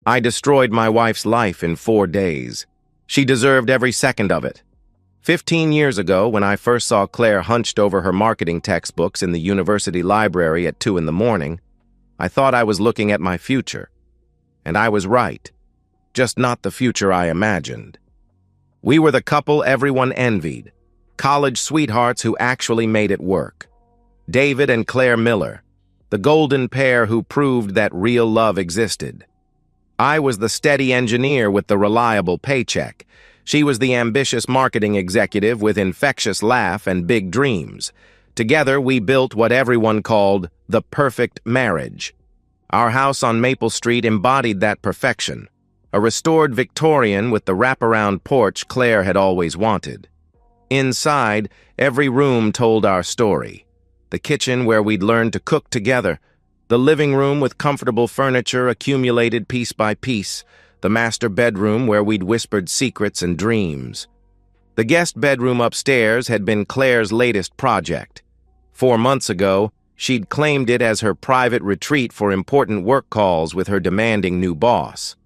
I destroyed my wife's life in 4 days. She deserved every second of it. 15 years ago, when I first saw Claire hunched over her marketing textbooks in the university library at 2 in the morning, I thought I was looking at my future. And I was right. Just not the future I imagined. We were the couple everyone envied. College sweethearts who actually made it work. David and Claire Miller, the golden pair who proved that real love existed. I was the steady engineer with the reliable paycheck. She was the ambitious marketing executive with infectious laugh and big dreams. Together, we built what everyone called the perfect marriage. Our house on Maple Street embodied that perfection, a restored Victorian with the wraparound porch Claire had always wanted. Inside, every room told our story. The kitchen where we'd learned to cook together, the living room with comfortable furniture accumulated piece by piece, the master bedroom where we'd whispered secrets and dreams. The guest bedroom upstairs had been Claire's latest project. 4 months ago, she'd claimed it as her private retreat for important work calls with her demanding new boss.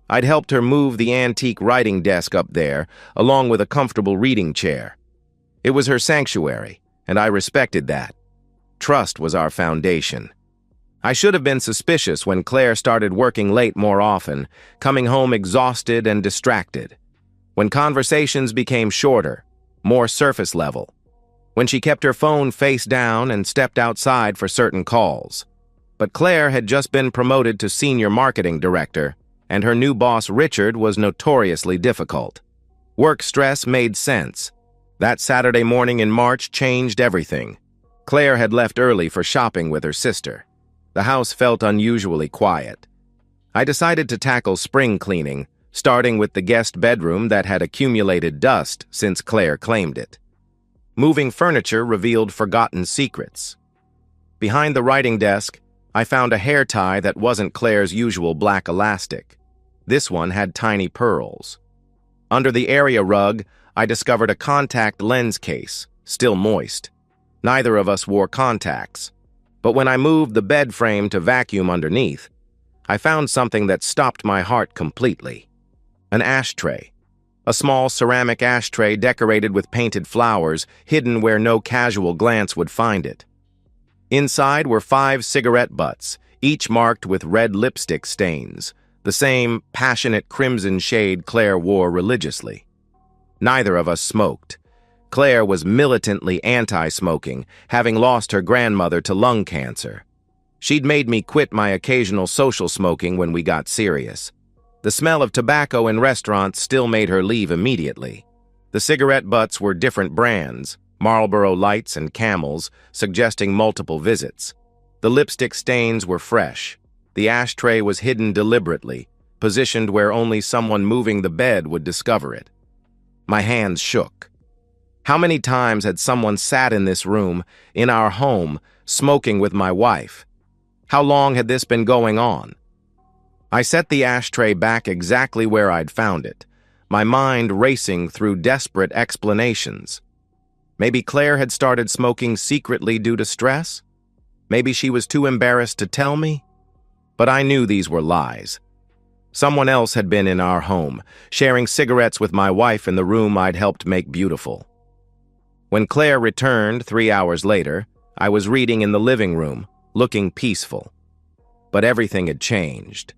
I'd helped her move the antique writing desk up there, along with a comfortable reading chair. It was her sanctuary, and I respected that. Trust was our foundation. I should have been suspicious when Claire started working late more often, coming home exhausted and distracted. When conversations became shorter, more surface level. When she kept her phone face down and stepped outside for certain calls. But Claire had just been promoted to senior marketing director, and her new boss Richard was notoriously difficult. Work stress made sense. That Saturday morning in March changed everything. Claire had left early for shopping with her sister. The house felt unusually quiet. I decided to tackle spring cleaning, starting with the guest bedroom that had accumulated dust since Claire claimed it. Moving furniture revealed forgotten secrets. Behind the writing desk, I found a hair tie that wasn't Claire's usual black elastic. This one had tiny pearls. Under the area rug, I discovered a contact lens case, still moist. Neither of us wore contacts. But when I moved the bed frame to vacuum underneath, I found something that stopped my heart completely. An ashtray. A small ceramic ashtray decorated with painted flowers, hidden where no casual glance would find it. Inside were 5 cigarette butts, each marked with red lipstick stains, the same passionate crimson shade Claire wore religiously. Neither of us smoked. Claire was militantly anti-smoking, having lost her grandmother to lung cancer. She'd made me quit my occasional social smoking when we got serious. The smell of tobacco in restaurants still made her leave immediately. The cigarette butts were different brands, Marlboro Lights and Camels, suggesting multiple visits. The lipstick stains were fresh. The ashtray was hidden deliberately, positioned where only someone moving the bed would discover it. My hands shook. How many times had someone sat in this room, in our home, smoking with my wife? How long had this been going on? I set the ashtray back exactly where I'd found it, my mind racing through desperate explanations. Maybe Claire had started smoking secretly due to stress? Maybe she was too embarrassed to tell me? But I knew these were lies. Someone else had been in our home, sharing cigarettes with my wife in the room I'd helped make beautiful. When Claire returned 3 hours later, I was reading in the living room, looking peaceful. But everything had changed.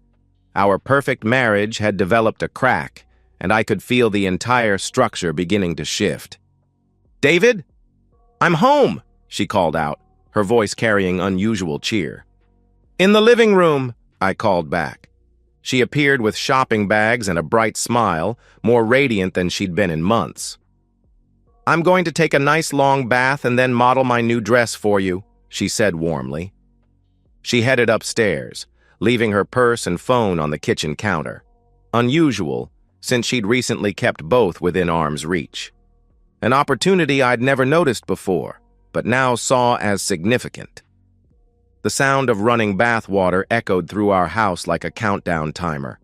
Our perfect marriage had developed a crack, and I could feel the entire structure beginning to shift. "David? I'm home," she called out, her voice carrying unusual cheer. "In the living room," I called back. She appeared with shopping bags and a bright smile, more radiant than she'd been in months. "I'm going to take a nice long bath and then model my new dress for you," she said warmly. She headed upstairs, leaving her purse and phone on the kitchen counter. Unusual, since she'd recently kept both within arm's reach. An opportunity I'd never noticed before, but now saw as significant. The sound of running bath water echoed through our house like a countdown timer.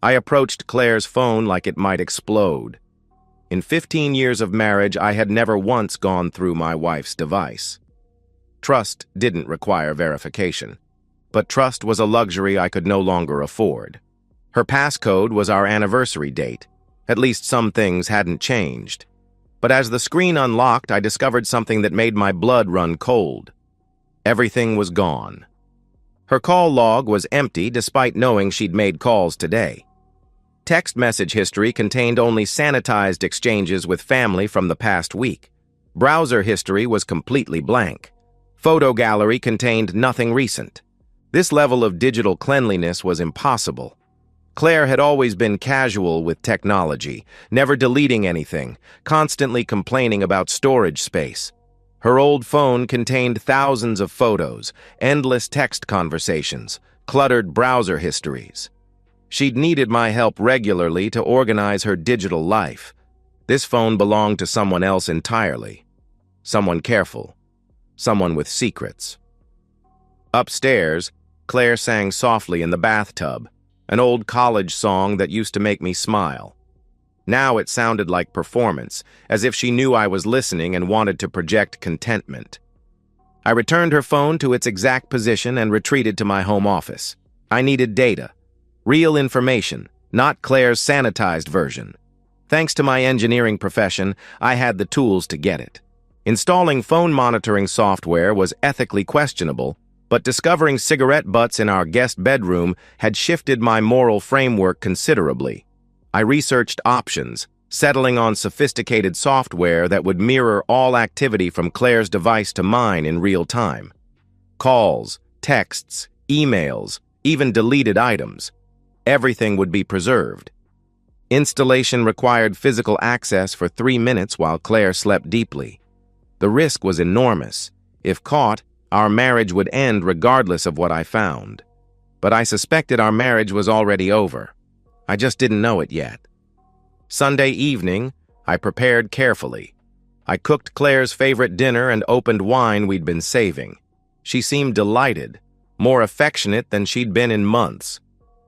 I approached Claire's phone like it might explode. In 15 years of marriage, I had never once gone through my wife's device. Trust didn't require verification, but trust was a luxury I could no longer afford. Her passcode was our anniversary date. At least some things hadn't changed. But as the screen unlocked, I discovered something that made my blood run cold. Everything was gone. Her call log was empty despite knowing she'd made calls today. Text message history contained only sanitized exchanges with family from the past week. Browser history was completely blank. Photo gallery contained nothing recent. This level of digital cleanliness was impossible. Claire had always been casual with technology, never deleting anything, constantly complaining about storage space. Her old phone contained thousands of photos, endless text conversations, cluttered browser histories. She'd needed my help regularly to organize her digital life. This phone belonged to someone else entirely. Someone careful. Someone with secrets. Upstairs, Claire sang softly in the bathtub, an old college song that used to make me smile. Now it sounded like performance, as if she knew I was listening and wanted to project contentment. I returned her phone to its exact position and retreated to my home office. I needed data. Real information, not Claire's sanitized version. Thanks to my engineering profession, I had the tools to get it. Installing phone monitoring software was ethically questionable, but discovering cigarette butts in our guest bedroom had shifted my moral framework considerably. I researched options, settling on sophisticated software that would mirror all activity from Claire's device to mine in real time. Calls, texts, emails, even deleted items. Everything would be preserved. Installation required physical access for 3 minutes while Claire slept deeply. The risk was enormous. If caught, our marriage would end regardless of what I found. But I suspected our marriage was already over. I just didn't know it yet. Sunday evening, I prepared carefully. I cooked Claire's favorite dinner and opened wine we'd been saving. She seemed delighted, more affectionate than she'd been in months.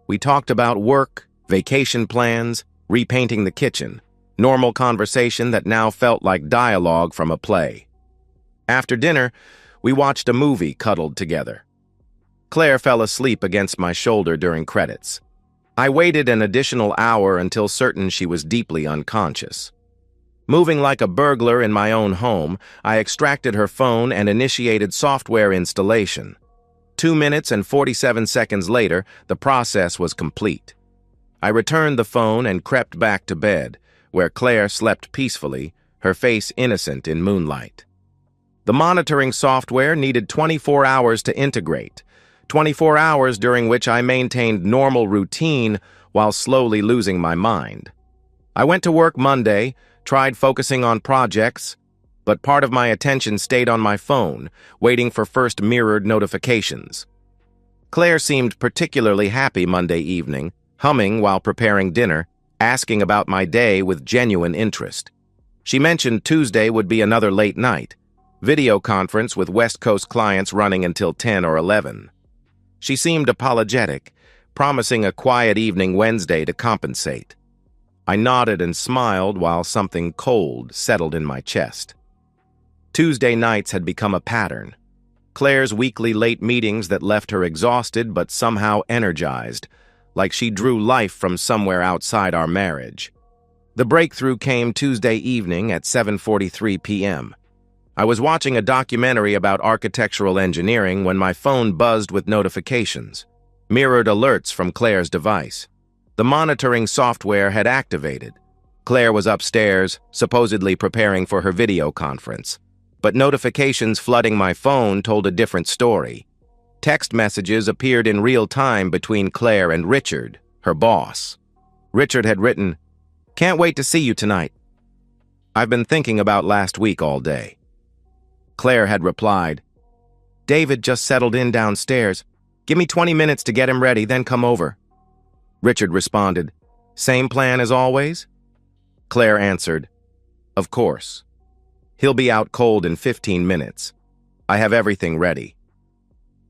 We talked about work, vacation plans, repainting the kitchen, normal conversation that now felt like dialogue from a play. After dinner, we watched a movie cuddled together. Claire fell asleep against my shoulder during credits. I waited an additional hour until certain she was deeply unconscious. Moving like a burglar in my own home, I extracted her phone and initiated software installation. 2 minutes and 47 seconds later, the process was complete. I returned the phone and crept back to bed, where Claire slept peacefully, her face innocent in moonlight. The monitoring software needed 24 hours to integrate, 24 hours during which I maintained normal routine while slowly losing my mind. I went to work Monday, tried focusing on projects, but part of my attention stayed on my phone, waiting for first mirrored notifications. Claire seemed particularly happy Monday evening, humming while preparing dinner, asking about my day with genuine interest. She mentioned Tuesday would be another late night, video conference with West Coast clients running until 10 or 11. She seemed apologetic, promising a quiet evening Wednesday to compensate. I nodded and smiled while something cold settled in my chest. Tuesday nights had become a pattern. Claire's weekly late meetings that left her exhausted but somehow energized, like she drew life from somewhere outside our marriage. The breakthrough came Tuesday evening at 7:43 p.m. I was watching a documentary about architectural engineering when my phone buzzed with notifications, mirrored alerts from Claire's device. The monitoring software had activated. Claire was upstairs, supposedly preparing for her video conference. But notifications flooding my phone told a different story. Text messages appeared in real time between Claire and Richard, her boss. Richard had written, "Can't wait to see you tonight. I've been thinking about last week all day." Claire had replied, "David just settled in downstairs. Give me 20 minutes to get him ready, then come over." Richard responded, "Same plan as always?" Claire answered, "Of course. He'll be out cold in 15 minutes. I have everything ready."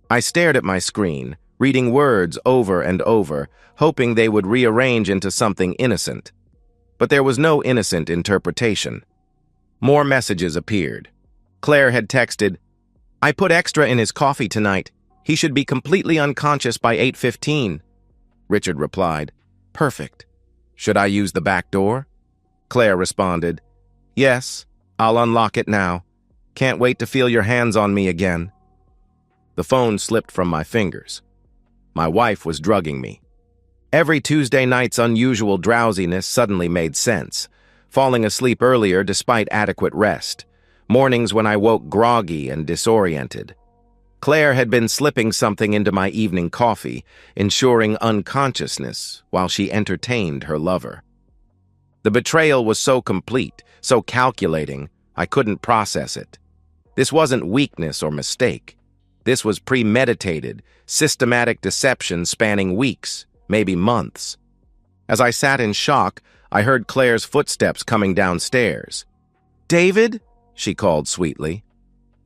I stared at my screen, reading words over and over, hoping they would rearrange into something innocent. But there was no innocent interpretation. More messages appeared. Claire had texted, "I put extra in his coffee tonight. He should be completely unconscious by 8:15. Richard replied, Perfect. Should I use the back door? Claire responded, Yes, I'll unlock it now. Can't wait to feel your hands on me again. The phone slipped from my fingers. My wife was drugging me. Every Tuesday night's unusual drowsiness suddenly made sense. Falling asleep earlier despite adequate rest. Mornings when I woke groggy and disoriented. Claire had been slipping something into my evening coffee, ensuring unconsciousness while she entertained her lover. The betrayal was so complete, so calculating, I couldn't process it. This wasn't weakness or mistake. This was premeditated, systematic deception spanning weeks, maybe months. As I sat in shock, I heard Claire's footsteps coming downstairs. "David?" she called sweetly.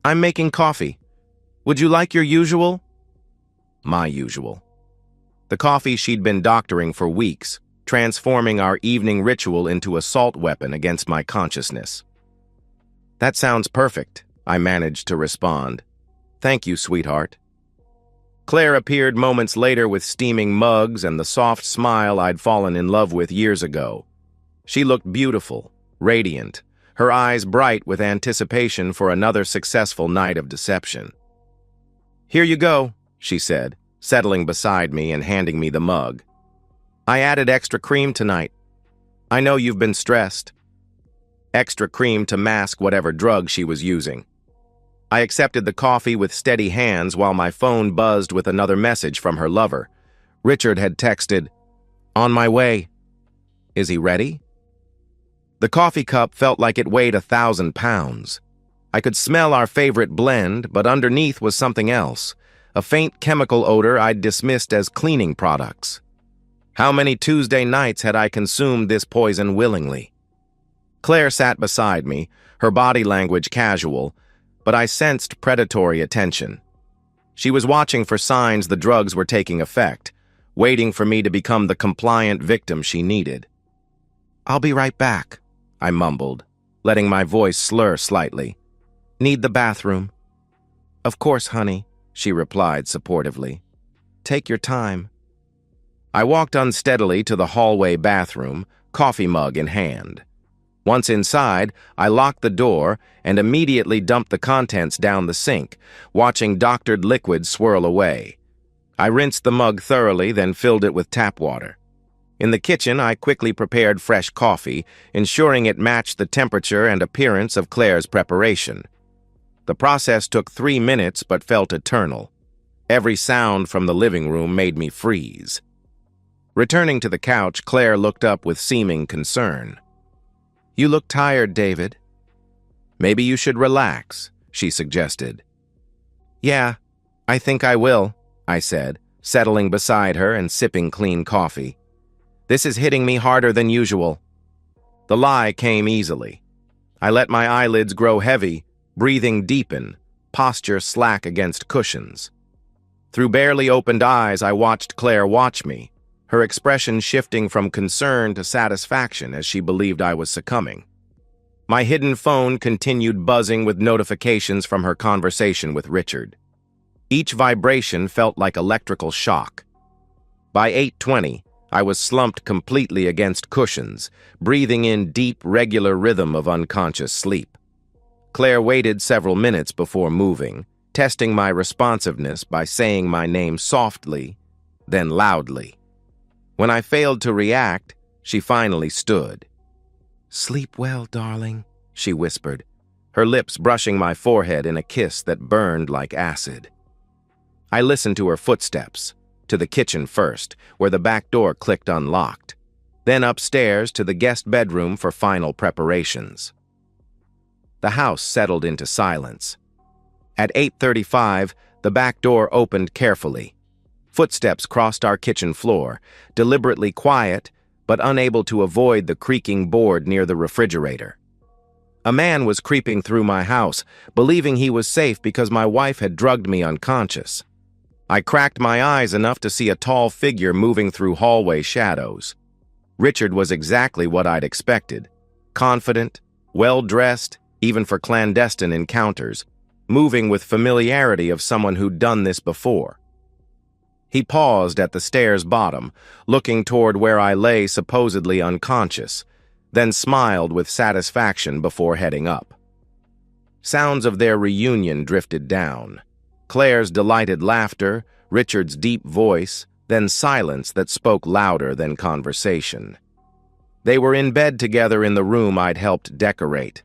"I'm making coffee. Would you like your usual?" My usual. The coffee she'd been doctoring for weeks, transforming our evening ritual into assault weapon against my consciousness. "That sounds perfect," I managed to respond. "Thank you, sweetheart." Claire appeared moments later with steaming mugs and the soft smile I'd fallen in love with years ago. She looked beautiful, radiant, her eyes bright with anticipation for another successful night of deception. "Here you go," she said, settling beside me and handing me the mug. "I added extra cream tonight. I know you've been stressed." Extra cream to mask whatever drug she was using. I accepted the coffee with steady hands while my phone buzzed with another message from her lover. Richard had texted, "On my way. Is he ready?" The coffee cup felt like it weighed 1,000 pounds. I could smell our favorite blend, but underneath was something else, a faint chemical odor I'd dismissed as cleaning products. How many Tuesday nights had I consumed this poison willingly? Claire sat beside me, her body language casual, but I sensed predatory attention. She was watching for signs the drugs were taking effect, waiting for me to become the compliant victim she needed. "I'll be right back," I mumbled, letting my voice slur slightly. "Need the bathroom." "Of course, honey," she replied supportively. "Take your time." I walked unsteadily to the hallway bathroom, coffee mug in hand. Once inside, I locked the door and immediately dumped the contents down the sink, watching doctored liquid swirl away. I rinsed the mug thoroughly, then filled it with tap water. In the kitchen, I quickly prepared fresh coffee, ensuring it matched the temperature and appearance of Claire's preparation. The process took 3 minutes but felt eternal. Every sound from the living room made me freeze. Returning to the couch, Claire looked up with seeming concern. "You look tired, David." "Maybe you should relax," she suggested. "Yeah, I think I will," I said, settling beside her and sipping clean coffee. "This is hitting me harder than usual." The lie came easily. I let my eyelids grow heavy, breathing deepen, posture slack against cushions. Through barely opened eyes, I watched Claire watch me, her expression shifting from concern to satisfaction as she believed I was succumbing. My hidden phone continued buzzing with notifications from her conversation with Richard. Each vibration felt like electrical shock. By 8:20, I was slumped completely against cushions, breathing in deep, regular rhythm of unconscious sleep. Claire waited several minutes before moving, testing my responsiveness by saying my name softly, then loudly. When I failed to react, she finally stood. "Sleep well, darling," she whispered, her lips brushing my forehead in a kiss that burned like acid. I listened to her footsteps, to the kitchen first, where the back door clicked unlocked, then upstairs to the guest bedroom for final preparations. The house settled into silence. At 8:35, the back door opened carefully. Footsteps crossed our kitchen floor, deliberately quiet, but unable to avoid the creaking board near the refrigerator. A man was creeping through my house, believing he was safe because my wife had drugged me unconscious. I cracked my eyes enough to see a tall figure moving through hallway shadows. Richard was exactly what I'd expected. Confident, well-dressed, even for clandestine encounters, moving with familiarity of someone who'd done this before. He paused at the stair's bottom, looking toward where I lay supposedly unconscious, then smiled with satisfaction before heading up. Sounds of their reunion drifted down. Claire's delighted laughter, Richard's deep voice, then silence that spoke louder than conversation. They were in bed together in the room I'd helped decorate.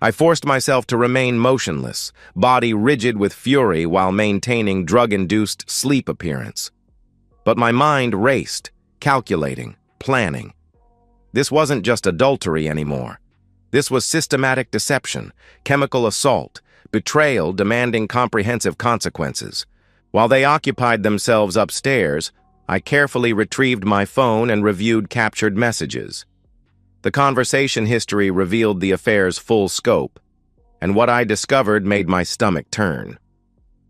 I forced myself to remain motionless, body rigid with fury while maintaining drug-induced sleep appearance. But my mind raced, calculating, planning. This wasn't just adultery anymore. This was systematic deception, chemical assault, betrayal demanding comprehensive consequences. While they occupied themselves upstairs, I carefully retrieved my phone and reviewed captured messages. The conversation history revealed the affair's full scope, and what I discovered made my stomach turn.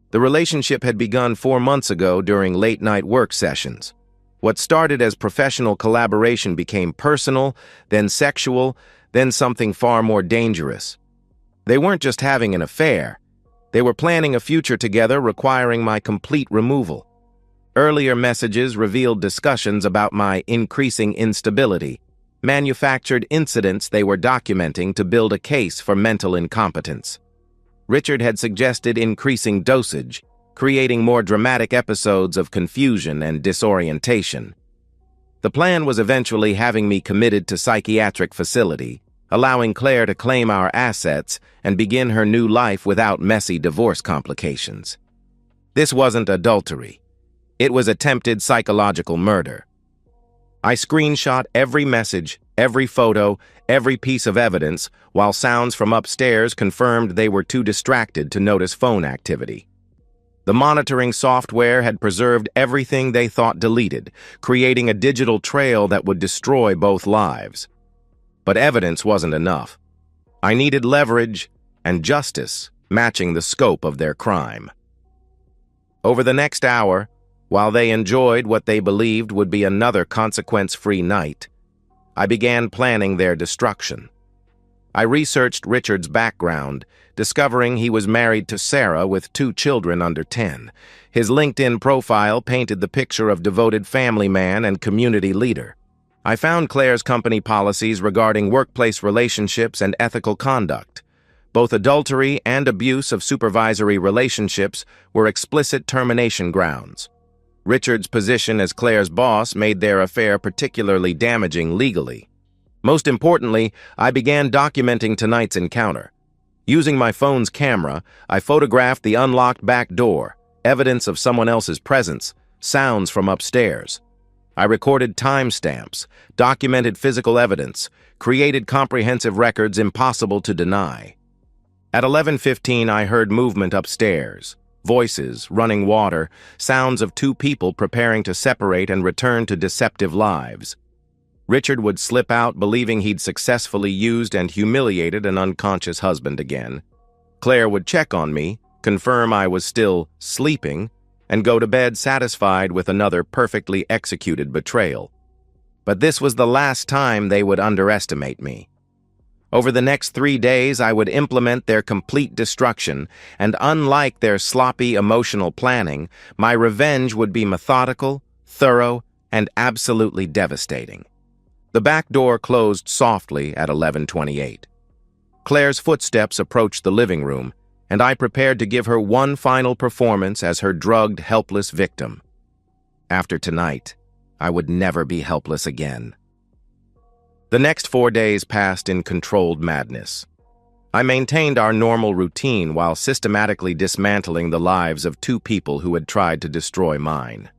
The relationship had begun 4 months ago during late-night work sessions. What started as professional collaboration became personal, then sexual, then something far more dangerous. They weren't just having an affair. They were planning a future together requiring my complete removal. Earlier messages revealed discussions about my increasing instability, manufactured incidents they were documenting to build a case for mental incompetence. Richard had suggested increasing dosage, creating more dramatic episodes of confusion and disorientation. The plan was eventually having me committed to psychiatric facility, allowing Claire to claim our assets and begin her new life without messy divorce complications. This wasn't adultery. It was attempted psychological murder. I screenshot every message, every photo, every piece of evidence, while sounds from upstairs confirmed they were too distracted to notice phone activity. The monitoring software had preserved everything they thought deleted, creating a digital trail that would destroy both lives. But evidence wasn't enough. I needed leverage and justice matching the scope of their crime. Over the next hour, while they enjoyed what they believed would be another consequence-free night, I began planning their destruction. I researched Richard's background, discovering he was married to Sarah with 2 children under 10. His LinkedIn profile painted the picture of devoted family man and community leader. I found Claire's company policies regarding workplace relationships and ethical conduct. Both adultery and abuse of supervisory relationships were explicit termination grounds. Richard's position as Claire's boss made their affair particularly damaging legally. Most importantly, I began documenting tonight's encounter. Using my phone's camera, I photographed the unlocked back door, evidence of someone else's presence, sounds from upstairs. I recorded timestamps, documented physical evidence, created comprehensive records impossible to deny. At 11:15, I heard movement upstairs. Voices, running water, sounds of 2 people preparing to separate and return to deceptive lives. Richard would slip out believing he'd successfully used and humiliated an unconscious husband again. Claire would check on me, confirm I was still sleeping, and go to bed satisfied with another perfectly executed betrayal. But this was the last time they would underestimate me. Over the next 3 days, I would implement their complete destruction, and unlike their sloppy emotional planning, my revenge would be methodical, thorough, and absolutely devastating. The back door closed softly at 11:28. Claire's footsteps approached the living room, and I prepared to give her one final performance as her drugged, helpless victim. After tonight, I would never be helpless again. The next 4 days passed in controlled madness. I maintained our normal routine while systematically dismantling the lives of 2 people who had tried to destroy mine.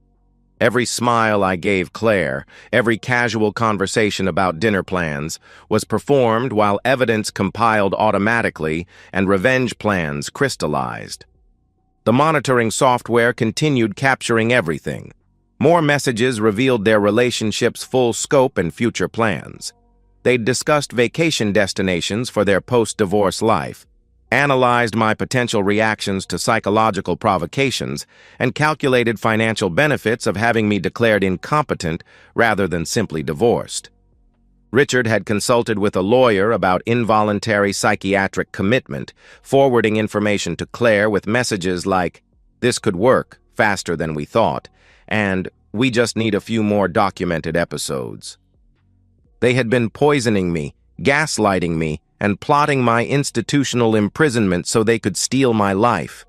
Every smile I gave Claire, every casual conversation about dinner plans, was performed while evidence compiled automatically and revenge plans crystallized. The monitoring software continued capturing everything. More messages revealed their relationship's full scope and future plans. They'd discussed vacation destinations for their post-divorce life, analyzed my potential reactions to psychological provocations, and calculated financial benefits of having me declared incompetent rather than simply divorced. Richard had consulted with a lawyer about involuntary psychiatric commitment, forwarding information to Claire with messages like, "This could work faster than we thought," and "we just need a few more documented episodes." They had been poisoning me, gaslighting me, and plotting my institutional imprisonment so they could steal my life.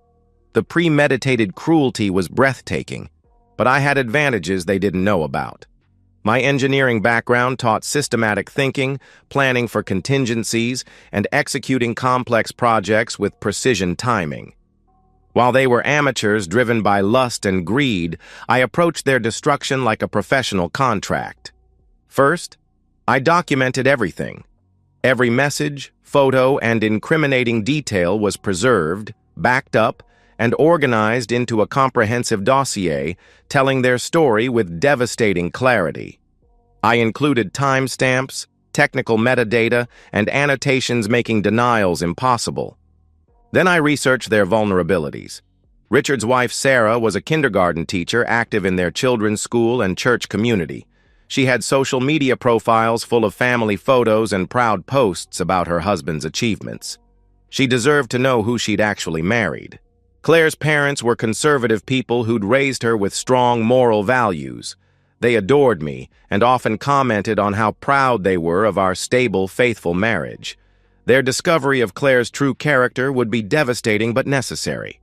The premeditated cruelty was breathtaking, but I had advantages they didn't know about. My engineering background taught systematic thinking, planning for contingencies, and executing complex projects with precision timing. While they were amateurs driven by lust and greed, I approached their destruction like a professional contract. First, I documented everything. Every message, photo, and incriminating detail was preserved, backed up, and organized into a comprehensive dossier telling their story with devastating clarity. I included timestamps, technical metadata, and annotations making denials impossible. Then I researched their vulnerabilities. Richard's wife, Sarah, was a kindergarten teacher active in their children's school and church community. She had social media profiles full of family photos and proud posts about her husband's achievements. She deserved to know who she'd actually married. Claire's parents were conservative people who'd raised her with strong moral values. They adored me and often commented on how proud they were of our stable, faithful marriage. Their discovery of Claire's true character would be devastating but necessary.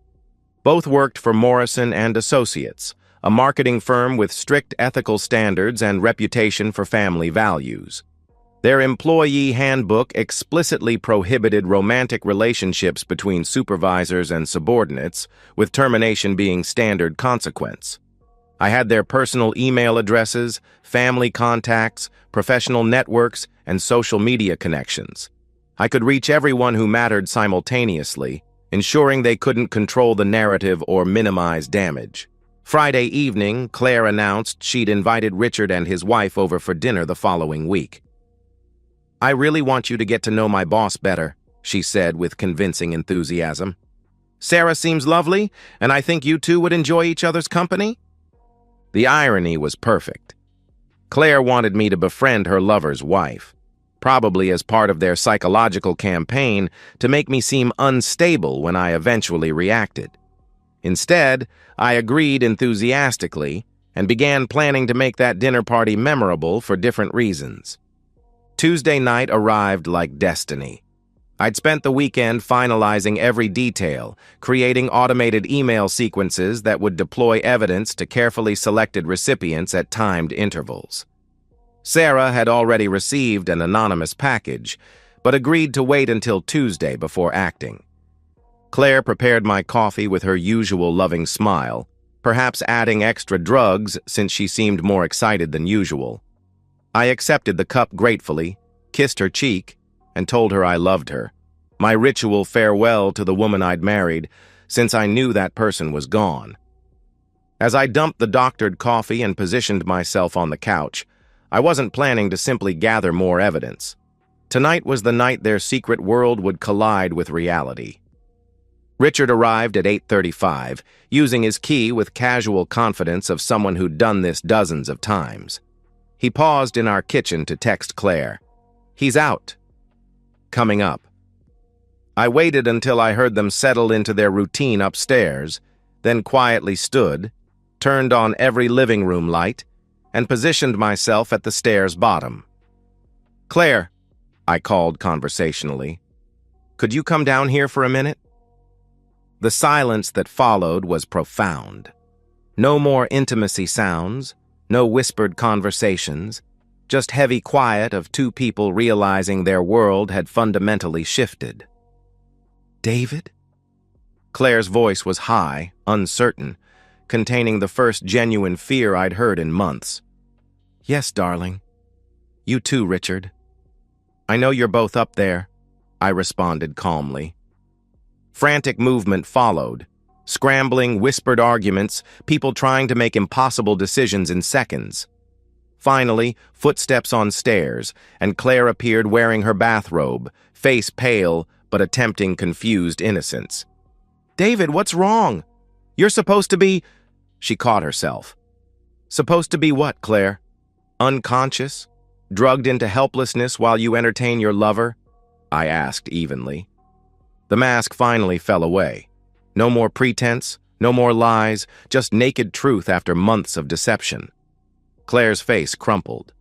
Both worked for Morrison and Associates, a marketing firm with strict ethical standards and reputation for family values. Their employee handbook explicitly prohibited romantic relationships between supervisors and subordinates, with termination being standard consequence. I had their personal email addresses, family contacts, professional networks, and social media connections. I could reach everyone who mattered simultaneously, ensuring they couldn't control the narrative or minimize damage. Friday evening, Claire announced she'd invited Richard and his wife over for dinner the following week. "I really want you to get to know my boss better," she said with convincing enthusiasm. "Sarah seems lovely, and I think you two would enjoy each other's company." The irony was perfect. Claire wanted me to befriend her lover's wife, probably as part of their psychological campaign to make me seem unstable when I eventually reacted. Instead, I agreed enthusiastically and began planning to make that dinner party memorable for different reasons. Tuesday night arrived like destiny. I'd spent the weekend finalizing every detail, creating automated email sequences that would deploy evidence to carefully selected recipients at timed intervals. Sarah had already received an anonymous package, but agreed to wait until Tuesday before acting. Claire prepared my coffee with her usual loving smile, perhaps adding extra drugs since she seemed more excited than usual. I accepted the cup gratefully, kissed her cheek, and told her I loved her, my ritual farewell to the woman I'd married, since I knew that person was gone. As I dumped the doctored coffee and positioned myself on the couch, I wasn't planning to simply gather more evidence. Tonight was the night their secret world would collide with reality. Richard arrived at 8:35, using his key with casual confidence of someone who'd done this dozens of times. He paused in our kitchen to text Claire. "He's out. Coming up." I waited until I heard them settle into their routine upstairs, then quietly stood, turned on every living room light, and positioned myself at the stairs' bottom. "Claire," I called conversationally, "could you come down here for a minute?" The silence that followed was profound. No more intimacy sounds, no whispered conversations, just heavy quiet of two people realizing their world had fundamentally shifted. "David?" Claire's voice was high, uncertain, containing the first genuine fear I'd heard in months. "Yes, darling. You too, Richard." "I know you're both up there," I responded calmly. Frantic movement followed. Scrambling, whispered arguments, people trying to make impossible decisions in seconds. Finally, footsteps on stairs, and Claire appeared wearing her bathrobe, face pale but attempting confused innocence. "David, what's wrong? You're supposed to be—" She caught herself. "Supposed to be what, Claire? Unconscious? Drugged into helplessness while you entertain your lover?" I asked evenly. The mask finally fell away. No more pretense, No more lies, just naked truth after months of deception. Claire's face crumpled.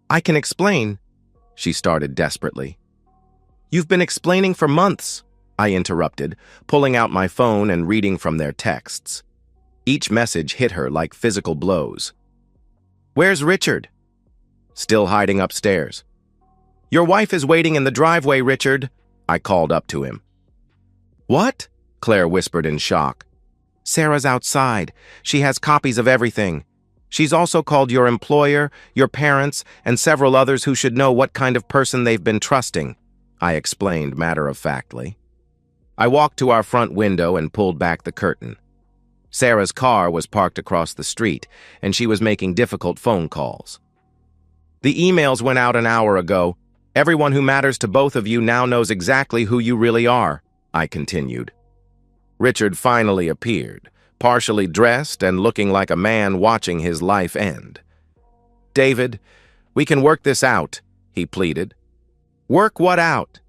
"I can explain," she started desperately. "You've been explaining for months," I interrupted, pulling out my phone and reading from their texts. Each message hit her like physical blows. "Where's Richard?" "Still hiding upstairs." "Your wife is waiting in the driveway, Richard," I called up to him. "What?" Claire whispered in shock. "Sarah's outside. She has copies of everything. She's also called your employer, your parents, and several others who should know what kind of person they've been trusting," I explained matter-of-factly. I walked to our front window and pulled back the curtain. Sarah's car was parked across the street, and she was making difficult phone calls. "The emails went out an hour ago. Everyone who matters to both of you now knows exactly who you really are," I continued. Richard finally appeared, partially dressed and looking like a man watching his life end. "David, we can work this out," he pleaded. "Work what out?"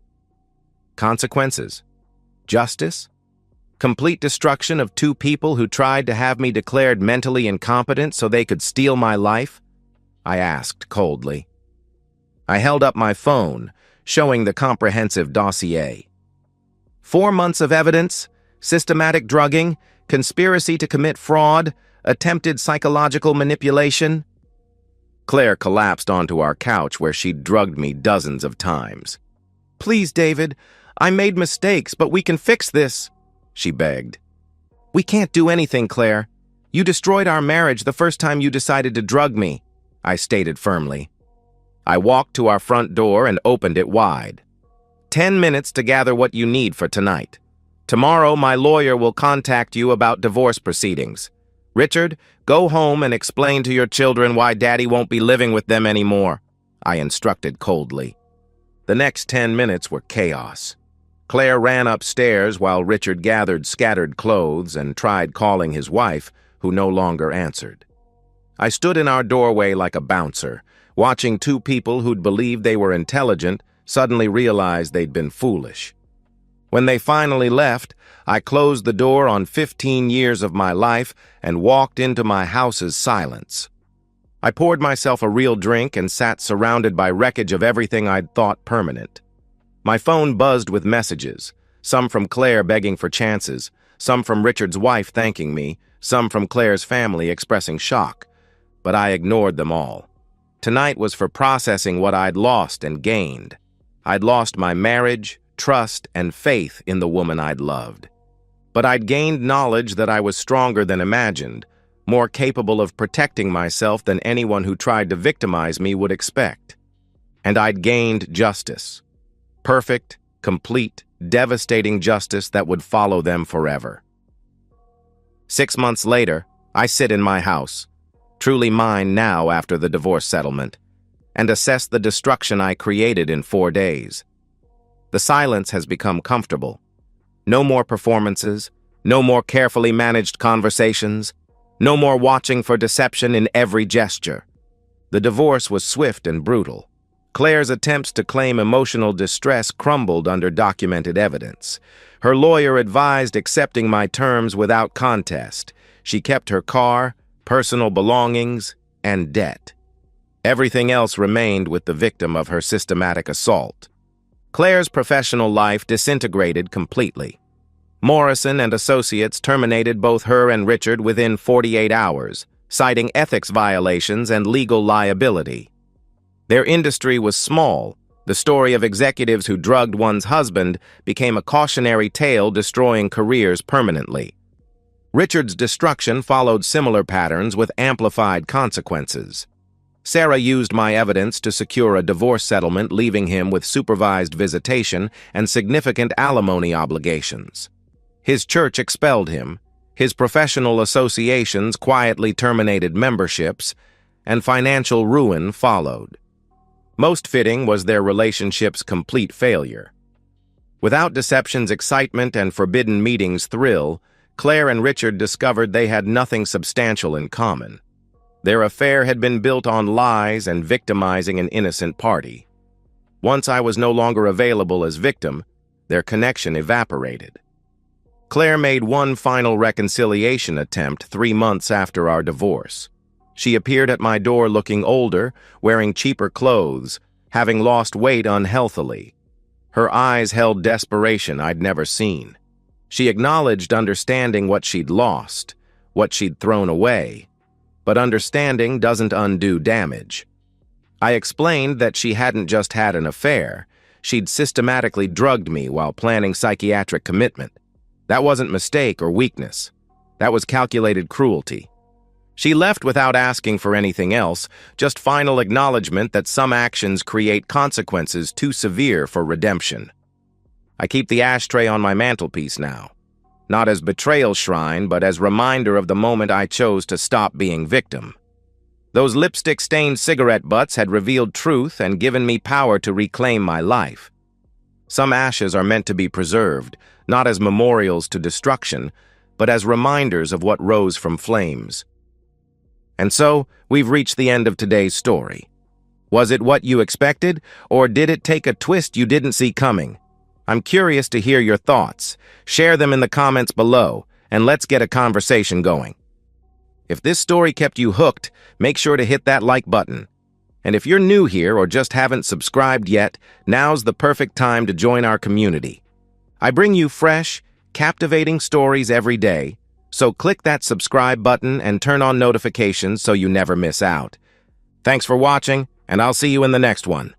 "Consequences. Justice? Complete destruction of two people who tried to have me declared mentally incompetent so they could steal my life?" I asked coldly. I held up my phone, showing the comprehensive dossier. 4 months of evidence, systematic drugging, conspiracy to commit fraud, attempted psychological manipulation. Claire collapsed onto our couch where she'd drugged me dozens of times. "Please, David, I made mistakes, but we can fix this," she begged. "We can't do anything, Claire. You destroyed our marriage the first time you decided to drug me," I stated firmly. I walked to our front door and opened it wide. 10 minutes to gather what you need for tonight. Tomorrow, my lawyer will contact you about divorce proceedings. Richard, go home and explain to your children why Daddy won't be living with them anymore," I instructed coldly. The next 10 minutes were chaos. Claire ran upstairs while Richard gathered scattered clothes and tried calling his wife, who no longer answered. I stood in our doorway like a bouncer, watching two people who'd believed they were intelligent suddenly realize they'd been foolish. When they finally left, I closed the door on 15 years of my life and walked into my house's silence. I poured myself a real drink and sat surrounded by wreckage of everything I'd thought permanent. My phone buzzed with messages, some from Claire begging for chances, some from Richard's wife thanking me, some from Claire's family expressing shock, but I ignored them all. Tonight was for processing what I'd lost and gained. I'd lost my marriage, trust, and faith in the woman I'd loved. But I'd gained knowledge that I was stronger than imagined, more capable of protecting myself than anyone who tried to victimize me would expect. And I'd gained justice. Perfect, complete, devastating justice that would follow them forever. 6 months later, I sit in my house, truly mine now after the divorce settlement, and assess the destruction I created in 4 days. The silence has become comfortable. No more performances, no more carefully managed conversations, no more watching for deception in every gesture. The divorce was swift and brutal. Claire's attempts to claim emotional distress crumbled under documented evidence. Her lawyer advised accepting my terms without contest. She kept her car, personal belongings, and debt. Everything else remained with the victim of her systematic assault. Claire's professional life disintegrated completely. Morrison and Associates terminated both her and Richard within 48 hours, citing ethics violations and legal liability. Their industry was small. The story of executives who drugged one's husband became a cautionary tale destroying careers permanently. Richard's destruction followed similar patterns with amplified consequences. Sarah used my evidence to secure a divorce settlement, leaving him with supervised visitation and significant alimony obligations. His church expelled him, his professional associations quietly terminated memberships, and financial ruin followed. Most fitting was their relationship's complete failure. Without deception's excitement and forbidden meetings' thrill, Claire and Richard discovered they had nothing substantial in common. Their affair had been built on lies and victimizing an innocent party. Once I was no longer available as victim, their connection evaporated. Claire made one final reconciliation attempt 3 months after our divorce. She appeared at my door looking older, wearing cheaper clothes, having lost weight unhealthily. Her eyes held desperation I'd never seen. She acknowledged understanding what she'd lost, what she'd thrown away. But understanding doesn't undo damage. I explained that she hadn't just had an affair. She'd systematically drugged me while planning psychiatric commitment. That wasn't mistake or weakness. That was calculated cruelty. She left without asking for anything else, just final acknowledgement that some actions create consequences too severe for redemption. I keep the ashtray on my mantelpiece now. Not as betrayal shrine, but as reminder of the moment I chose to stop being victim. Those lipstick-stained cigarette butts had revealed truth and given me power to reclaim my life. Some ashes are meant to be preserved, not as memorials to destruction, but as reminders of what rose from flames. And so, we've reached the end of today's story. Was it what you expected, or did it take a twist you didn't see coming? I'm curious to hear your thoughts. Share them in the comments below, and let's get a conversation going. If this story kept you hooked, make sure to hit that like button. And if you're new here or just haven't subscribed yet, now's the perfect time to join our community. I bring you fresh, captivating stories every day, so click that subscribe button and turn on notifications so you never miss out. Thanks for watching, and I'll see you in the next one.